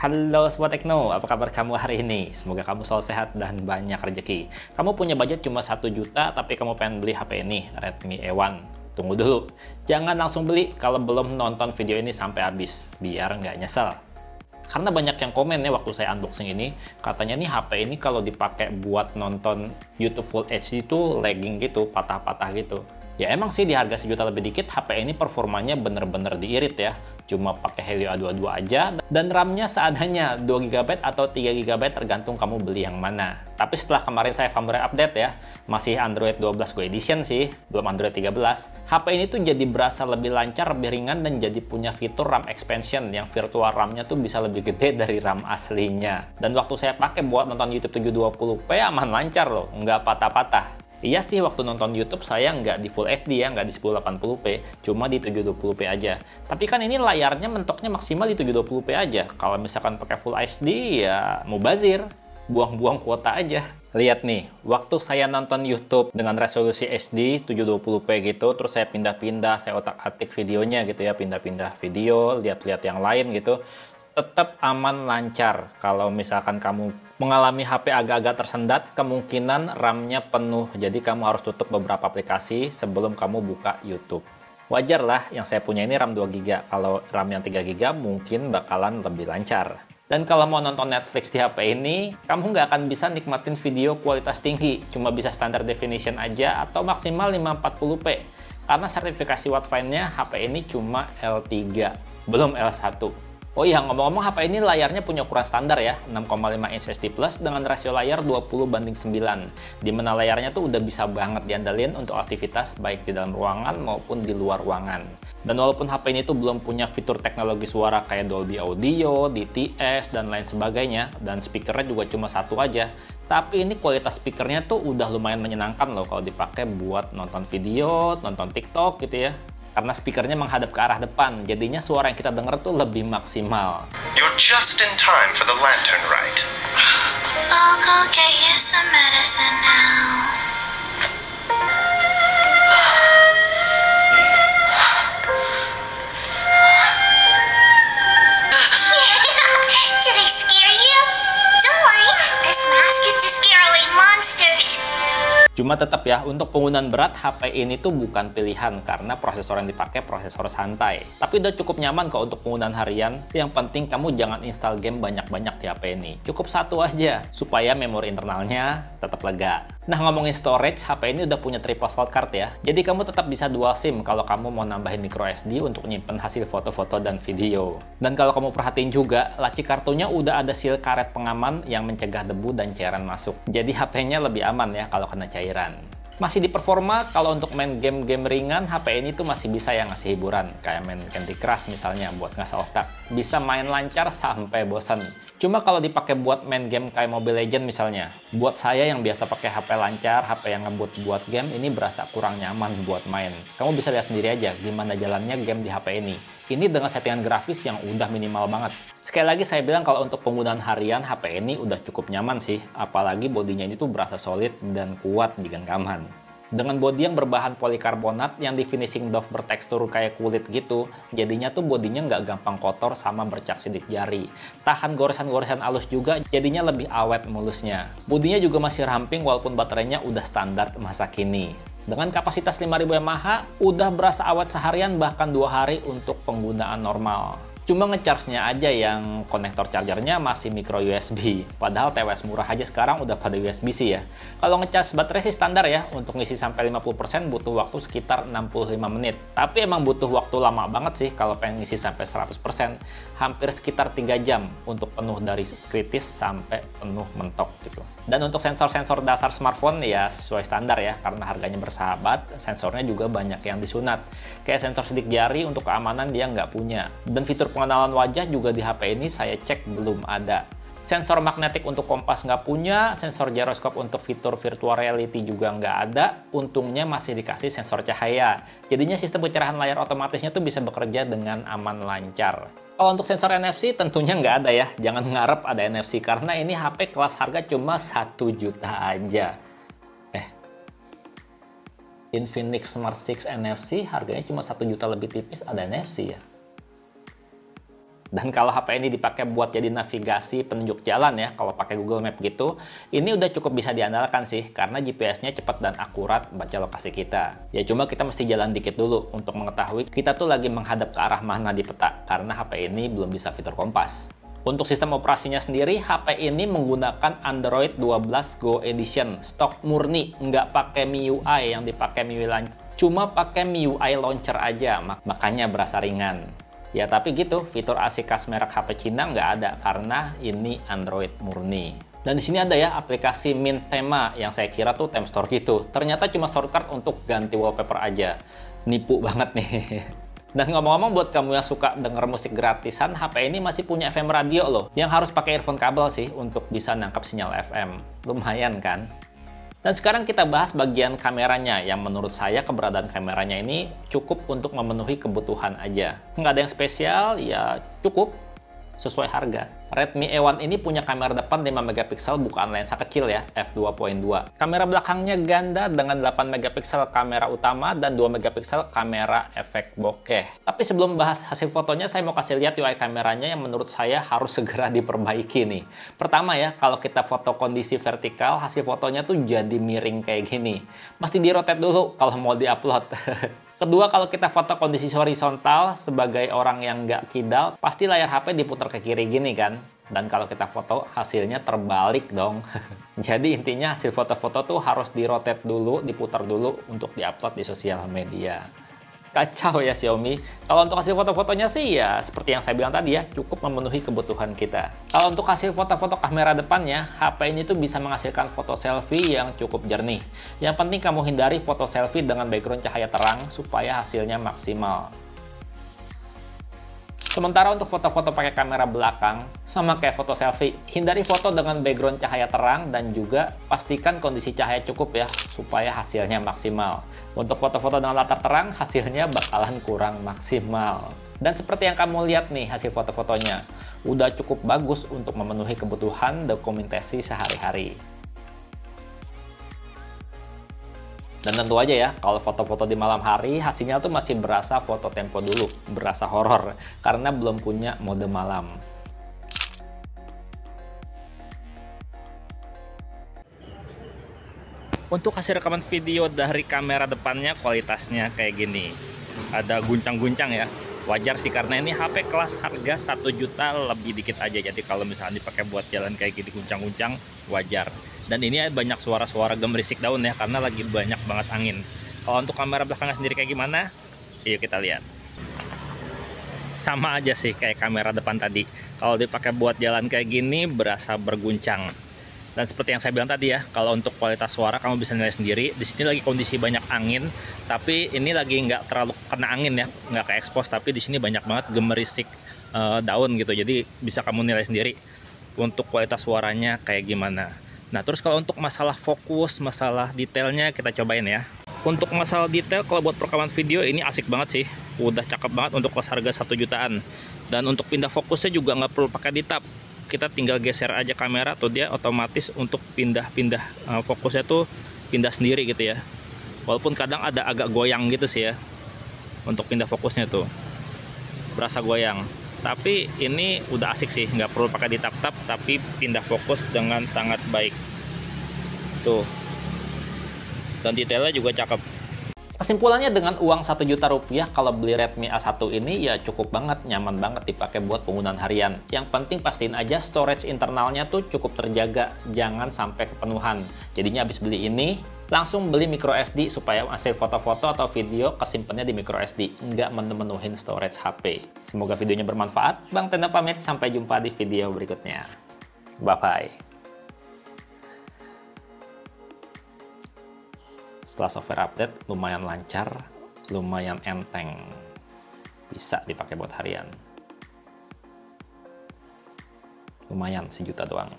Halo Sobat Tekno, apa kabar kamu hari ini? Semoga kamu selalu sehat dan banyak rezeki. Kamu punya budget cuma 1 juta, tapi kamu pengen beli HP ini, Redmi A1. Tunggu dulu, jangan langsung beli kalau belum nonton video ini sampai habis, biar nggak nyesel. Karena banyak yang komen ya waktu saya unboxing ini, katanya nih HP ini kalau dipakai buat nonton YouTube Full HD itu lagging gitu, patah-patah gitu. Ya emang sih di harga 1 juta lebih dikit, HP ini performanya bener-bener diirit ya. Cuma pakai Helio A22 aja, dan RAM-nya seadanya 2 GB atau 3 GB tergantung kamu beli yang mana. Tapi setelah kemarin saya firmware update ya, masih Android 12 Go Edition sih, belum Android 13. HP ini tuh jadi berasa lebih lancar, lebih ringan, dan jadi punya fitur RAM expansion yang virtual RAM-nya tuh bisa lebih gede dari RAM aslinya. Dan waktu saya pakai buat nonton YouTube 720p aman lancar loh, nggak patah-patah. Iya sih, waktu nonton YouTube saya nggak di Full HD ya, nggak di 1080p, cuma di 720p aja. Tapi kan ini layarnya mentoknya maksimal di 720p aja. Kalau misalkan pakai Full HD ya mubazir, buang-buang kuota aja. Lihat nih, waktu saya nonton YouTube dengan resolusi HD 720p gitu, terus saya pindah-pindah, saya otak-atik videonya gitu ya, pindah-pindah video, lihat-lihat yang lain gitu. Tetap aman lancar. Kalau misalkan kamu mengalami HP agak-agak tersendat, kemungkinan RAM-nya penuh. Jadi kamu harus tutup beberapa aplikasi sebelum kamu buka YouTube. Wajar lah, yang saya punya ini RAM 2 GB. Kalau RAM yang 3 GB mungkin bakalan lebih lancar. Dan kalau mau nonton Netflix di HP ini, kamu nggak akan bisa nikmatin video kualitas tinggi. Cuma bisa standar definition aja atau maksimal 540p. Karena sertifikasi Whatfind-nya HP ini cuma L3, belum L1. Oh iya, ngomong-ngomong HP ini layarnya punya ukuran standar ya, 6,5 inch HD Plus dengan rasio layar 20:9, di mana layarnya tuh udah bisa banget diandalin untuk aktivitas baik di dalam ruangan maupun di luar ruangan. Dan walaupun HP ini tuh belum punya fitur teknologi suara kayak Dolby Audio, DTS, dan lain sebagainya, dan speakernya juga cuma satu aja, tapi ini kualitas speakernya tuh udah lumayan menyenangkan loh kalau dipakai buat nonton video, nonton TikTok gitu ya. Karena speakernya menghadap ke arah depan, jadinya suara yang kita denger tuh lebih maksimal. You're just in time for the lantern ride. I'll go get you some medicine now. Did I scare you? Don't worry, this mask is to scare away monsters. Cuma tetap ya, untuk penggunaan berat HP ini tuh bukan pilihan karena prosesor yang dipakai prosesor santai. Tapi udah cukup nyaman kok untuk penggunaan harian. Yang penting kamu jangan install game banyak-banyak di HP ini. Cukup satu aja supaya memori internalnya tetap lega. Nah, ngomongin storage, HP ini udah punya triple slot card ya. Jadi kamu tetap bisa dual SIM kalau kamu mau nambahin micro SD untuk nyimpen hasil foto-foto dan video. Dan kalau kamu perhatiin juga, laci kartunya udah ada seal karet pengaman yang mencegah debu dan cairan masuk. Jadi HP-nya lebih aman ya kalau kena cairan. Masih di performa, kalau untuk main game-game ringan, HP ini tuh masih bisa yang ngasih hiburan. Kayak main Candy Crush misalnya, buat ngasah otak. Bisa main lancar sampai bosan. Cuma kalau dipakai buat main game kayak Mobile Legends misalnya, buat saya yang biasa pakai HP lancar, HP yang ngebut buat game, ini berasa kurang nyaman buat main. Kamu bisa lihat sendiri aja gimana jalannya game di HP ini. Ini dengan settingan grafis yang udah minimal banget. Sekali lagi saya bilang kalau untuk penggunaan harian, HP ini udah cukup nyaman sih. Apalagi bodinya ini tuh berasa solid dan kuat di genggaman. Dengan bodi yang berbahan polikarbonat yang di finishing doff bertekstur kayak kulit gitu, jadinya tuh bodinya nggak gampang kotor sama bercak sidik jari. Tahan goresan-goresan halus juga, jadinya lebih awet mulusnya. Bodinya juga masih ramping walaupun baterainya udah standar masa kini. Dengan kapasitas 5000 mAh, udah berasa awet seharian bahkan 2 hari untuk penggunaan normal. Cuma ngecharge-nya aja yang konektor chargernya masih micro USB. Padahal TWS murah aja sekarang udah pada USB-C ya. Kalau ngecharge baterai sih standar ya, untuk ngisi sampai 50% butuh waktu sekitar 65 menit. Tapi emang butuh waktu lama banget sih kalau pengen ngisi sampai 100%. Hampir sekitar 3 jam untuk penuh dari kritis sampai penuh mentok gitu. Dan untuk sensor-sensor dasar smartphone ya sesuai standar ya, karena harganya bersahabat, sensornya juga banyak yang disunat. Kayak sensor sidik jari untuk keamanan dia nggak punya. Dan fitur pengenalan wajah juga di HP ini saya cek belum ada. Sensor magnetik untuk kompas nggak punya, sensor gyroscope untuk fitur virtual reality juga nggak ada. Untungnya masih dikasih sensor cahaya. Jadinya sistem pencerahan layar otomatisnya tuh bisa bekerja dengan aman lancar. Kalau untuk sensor NFC tentunya nggak ada ya. Jangan ngarep ada NFC karena ini HP kelas harga cuma 1 juta aja. Infinix Smart 6 NFC harganya cuma 1 juta lebih tipis ada NFC ya. Dan kalau HP ini dipakai buat jadi navigasi penunjuk jalan ya, kalau pakai Google Map gitu, ini udah cukup bisa diandalkan sih, karena GPS-nya cepat dan akurat baca lokasi kita. Ya cuma kita mesti jalan dikit dulu untuk mengetahui kita tuh lagi menghadap ke arah mana di peta, karena HP ini belum bisa fitur kompas. Untuk sistem operasinya sendiri, HP ini menggunakan Android 12 Go Edition, stok murni, nggak pakai MIUI yang dipakai MIUI Launcher, cuma pakai MIUI Launcher aja, makanya berasa ringan. Ya tapi gitu, fitur asik khas merek HP Cina nggak ada karena ini Android murni. Dan di sini ada ya aplikasi Mint Tema yang saya kira tuh Theme Store gitu. Ternyata cuma shortcut untuk ganti wallpaper aja. Nipu banget nih. Dan ngomong-ngomong buat kamu yang suka denger musik gratisan, HP ini masih punya FM radio loh. Yang harus pakai earphone kabel sih untuk bisa nangkap sinyal FM. Lumayan kan? Dan sekarang kita bahas bagian kameranya, yang menurut saya keberadaan kameranya ini cukup untuk memenuhi kebutuhan aja. Nggak ada yang spesial, ya cukup sesuai harga. Redmi A1 ini punya kamera depan 5 megapiksel bukan lensa kecil ya, f2.2. Kamera belakangnya ganda dengan 8 megapiksel kamera utama dan 2 megapiksel kamera efek bokeh. Tapi sebelum bahas hasil fotonya, saya mau kasih lihat UI kameranya yang menurut saya harus segera diperbaiki nih. Pertama ya, kalau kita foto kondisi vertikal, hasil fotonya tuh jadi miring kayak gini. Mesti di-rotate dulu kalau mau di-upload. Kedua, kalau kita foto kondisi horizontal sebagai orang yang nggak kidal, pasti layar HP diputar ke kiri gini kan? Dan kalau kita foto, hasilnya terbalik dong. Jadi intinya hasil foto-foto tuh harus di-rotate dulu, diputar dulu untuk di-upload di sosial media. Kacau ya Xiaomi. Kalau untuk hasil foto-fotonya sih ya seperti yang saya bilang tadi ya, cukup memenuhi kebutuhan kita. Kalau untuk hasil foto-foto kamera depannya, HP ini tuh bisa menghasilkan foto selfie yang cukup jernih. Yang penting kamu hindari foto selfie dengan background cahaya terang supaya hasilnya maksimal. Sementara untuk foto-foto pakai kamera belakang, sama kayak foto selfie, hindari foto dengan background cahaya terang dan juga pastikan kondisi cahaya cukup ya, supaya hasilnya maksimal. Untuk foto-foto dengan latar terang, hasilnya bakalan kurang maksimal. Dan seperti yang kamu lihat nih hasil foto-fotonya, udah cukup bagus untuk memenuhi kebutuhan dokumentasi sehari-hari. Dan tentu aja ya, kalau foto-foto di malam hari, hasilnya tuh masih berasa foto tempo dulu, berasa horor, karena belum punya mode malam. Untuk hasil rekaman video dari kamera depannya, kualitasnya kayak gini. Ada guncang-guncang ya. Wajar sih karena ini HP kelas harga 1 juta lebih dikit aja. Jadi kalau misalnya dipakai buat jalan kayak gini guncang-guncang, wajar. Dan ini banyak suara-suara gemerisik daun ya, karena lagi banyak banget angin. Kalau untuk kamera belakangnya sendiri kayak gimana? Yuk kita lihat. Sama aja sih kayak kamera depan tadi. Kalau dipakai buat jalan kayak gini, berasa berguncang. Dan seperti yang saya bilang tadi ya, kalau untuk kualitas suara kamu bisa nilai sendiri. Di sini lagi kondisi banyak angin, tapi ini lagi nggak terlalu kena angin ya, nggak ke expose. Tapi di sini banyak banget gemerisik daun gitu. Jadi bisa kamu nilai sendiri untuk kualitas suaranya kayak gimana. Nah terus kalau untuk masalah fokus, masalah detailnya kita cobain ya. Untuk masalah detail, kalau buat perekaman video ini asik banget sih. Udah cakep banget untuk kelas harga 1 jutaan. Dan untuk pindah fokusnya juga nggak perlu pakai di tab. Kita tinggal geser aja kamera tuh dia otomatis untuk pindah-pindah fokusnya tuh pindah sendiri gitu ya. Walaupun kadang ada agak goyang gitu sih ya. Untuk pindah fokusnya tuh. Berasa goyang. Tapi ini udah asik sih, nggak perlu pakai di tab-tab, tapi pindah fokus dengan sangat baik. Tuh. Dan detailnya juga cakep. Kesimpulannya dengan uang 1 juta rupiah kalau beli Redmi A1 ini ya cukup banget, nyaman banget dipakai buat penggunaan harian. Yang penting pastiin aja storage internalnya tuh cukup terjaga, jangan sampai kepenuhan. Jadinya habis beli ini, langsung beli micro SD supaya hasil foto-foto atau video kesimpannya di micro SD, nggak memenuhin storage HP. Semoga videonya bermanfaat. Bang Tenda pamit, sampai jumpa di video berikutnya. Bye-bye. Setelah software update, lumayan lancar, lumayan enteng. Bisa dipakai buat harian. Lumayan, 1 juta doang.